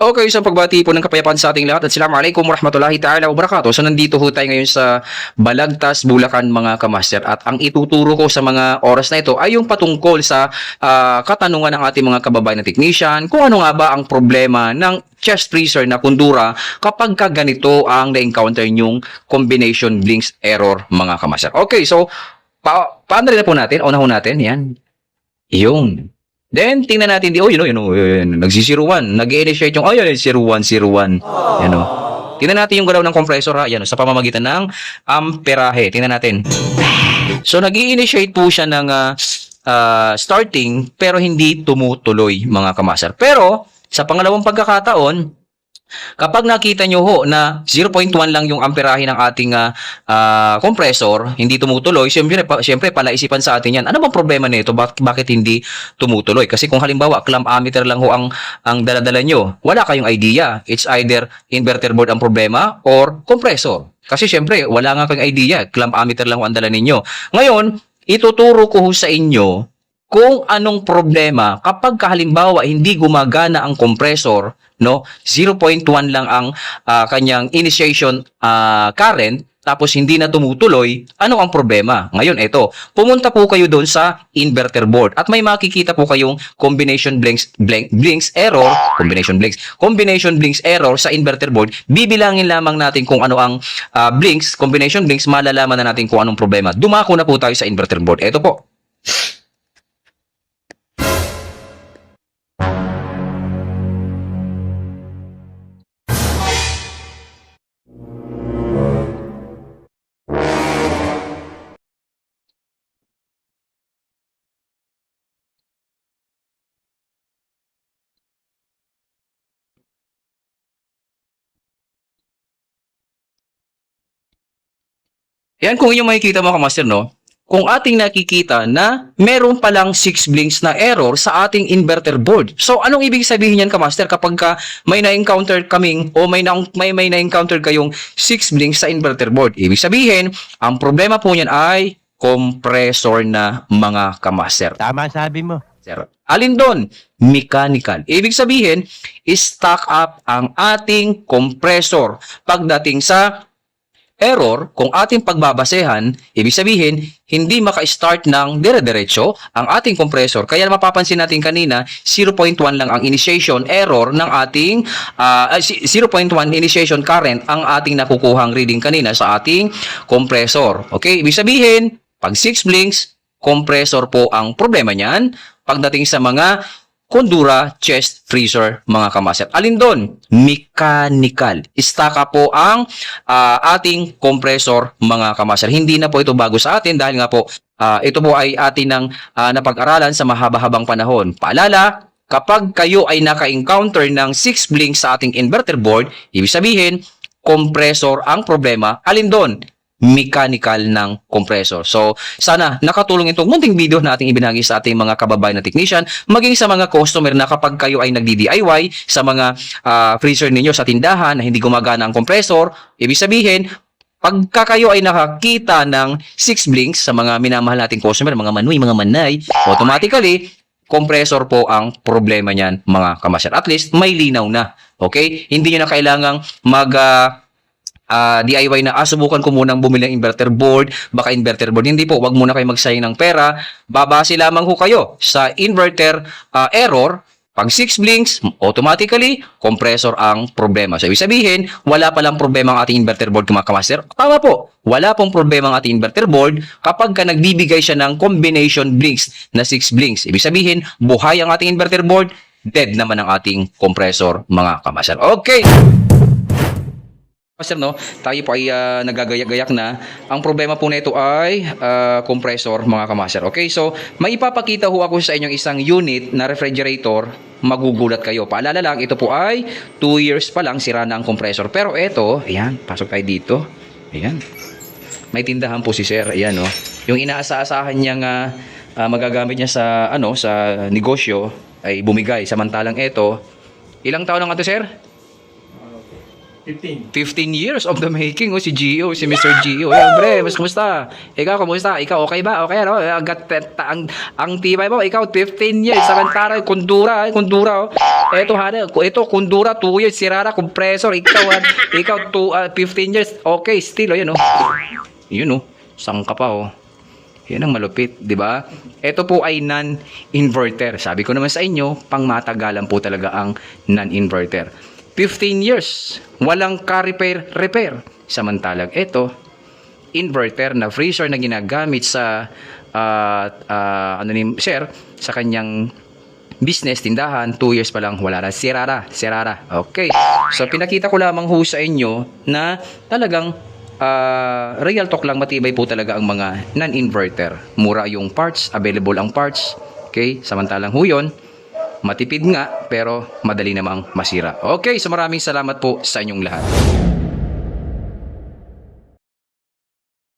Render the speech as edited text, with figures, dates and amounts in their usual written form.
Okay, so pagbati po ng kapayapaan sa ating lahat at Assalamualaikum warahmatullahi ta'ala wabarakatuh. So nandito ho tayo ngayon sa Balagtas, Bulacan mga kamaster at ang ituturo ko sa mga oras na ito ay yung patungkol sa katanungan ng ating mga kababayan na technician kung ano nga ba ang problema ng chest freezer na kundura kapag ka ganito ang na-encounter yung combination blinks error mga kamaster. Okay, so paano rin na po natin? Una ho natin, yan. Yung. Then, tingnan natin, nagsisiruan. Nag-initiate yung, ayun, 0101. Yan o. Tingnan natin yung galaw ng compressor, ha. Yan o, sa pamamagitan ng amperahe. Tingnan natin. So, nag-initiate po siya ng starting, pero hindi tumutuloy, mga kamaster. Pero, sa pangalawang pagkakataon, kapag nakita nyo ho na 0.1 lang yung amperahe ng ating compressor, hindi tumutuloy, siyempre palaisipan sa atin yan. Ano bang problema nito? Bakit hindi tumutuloy? Kasi kung halimbawa, clamp ammeter lang ho ang daladala nyo, wala kayong idea. It's either inverter board ang problema or compressor. Kasi siyempre, wala nga kayong idea. Clamp ammeter lang ho ang dala ninyo. Ngayon, ituturo ko ho sa inyo kung anong problema kapag halimbawa hindi gumagana ang compressor, no? 0.1 lang ang kanyang initiation current tapos hindi na tumutuloy, ano ang problema? Ngayon, ito, pumunta po kayo doon sa inverter board at may makikita po kayong combination blinks error sa inverter board. Bibilangin lamang natin kung ano ang combination blinks, malalaman na natin kung anong problema. Dumako na po tayo sa inverter board. Ito po. Yan kung inyong makikita mga kamaster, no? Kung ating nakikita na meron palang 6 blinks na error sa ating inverter board. So, anong ibig sabihin yan, kamaster, kapag may na-encounter kaming o may na-encounter kayong 6 blinks sa inverter board? Ibig sabihin, ang problema po niyan ay compressor na mga kamaster. Tama sabi mo. Sir, alin doon? Mechanical. Ibig sabihin, stock up ang ating compressor. Pagdating sa error, kung ating pagbabasehan, ibig sabihin, hindi maka-start ng dire-diretso ang ating compressor. Kaya mapapansin natin kanina, 0.1 lang ang initiation error ng ating 0.1 initiation current ang ating nakukuhang reading kanina sa ating compressor. Okay? Ibig sabihin, pag 6 blinks, compressor po ang problema niyan. Pagdating sa mga kundura, chest freezer, mga kamaster. Alin doon? Mechanical. Istaka po ang ating compressor, mga kamaster. Hindi na po ito bago sa atin dahil nga po ito po ay atin ng napag-aralan sa mahaba-habang panahon. Paalala, kapag kayo ay naka-encounter ng 6 blinks sa ating inverter board, ibig sabihin, compressor ang problema. Alin doon? Mechanical ng compressor. So, sana nakatulong itong munting video na ating ibinahagi sa ating mga kababayan na technician, maging sa mga customer na kapag kayo ay nagdi-DIY sa mga freezer ninyo sa tindahan na hindi gumagana ang compressor, ibig sabihin, pagka kayo ay nakakita ng 6 blinks sa mga minamahal nating customer, mga manay, automatically, compressor po ang problema niyan, mga kamaster. At least, may linaw na. Okay? Hindi nyo na kailangang DIY na, subukan ko munang bumili ng inverter board, baka inverter board. Hindi po, wag muna kayo magsayang ng pera. Babase lamang ho kayo sa inverter error. Pag 6 blinks, automatically, compressor ang problema. So, ibig sabihin, wala palang problema ang ating inverter board, mga kamaster. Tama po, wala pong problema ang ating inverter board kapag ka nagbibigay siya ng combination blinks na 6 blinks. Ibig sabihin, buhay ang ating inverter board, dead naman ang ating compressor, mga kamaster. Okay! Master, no, tayo po ay nagagayak-gayak na. Ang problema po nito ay compressor, mga kamaster. Okay, so may ipapakita ho ako sa inyong isang unit na refrigerator. Magugulat kayo. Paalala lang, ito po ay 2 years pa lang sira na ang compressor. Pero ito, ayan, pasok tayo dito. Ayan. May tindahan po si sir. Ayan, no. Yung inaasa-asahan niyang magagamit niya sa sa negosyo ay bumigay. Samantalang ito, ilang taon lang ito, sir? 15. 15 years of the making, si Gio, si Mr. Gio. Yan, bre, mas kumusta? Ikaw, kumusta? Ikaw, okay ba? Okay, ano? Ang tibay mo, ikaw, 15 years. Samantara, kundura, Eto, hana, ito, kundura, 2 years. Sirara, compressor. Ikaw, 15 years. Okay, still, yun, Yun, sangka pa, Yan ang malupit, di ba? Ito po ay non-inverter. Sabi ko naman sa inyo, pangmatagalan po talaga ang non-inverter. 15 years, walang ka-repair. Samantalang ito, inverter na freezer na ginagamit sa sir, sa kanyang business, tindahan, 2 years pa lang, wala na. Sirara. Okay. So, pinakita ko lamang sa inyo na talagang real talk lang, matibay po talaga ang mga non-inverter. Mura yung parts, available ang parts. Okay, samantalang yun, matipid nga, pero madali namang masira. Okay, so maraming salamat po sa inyong lahat.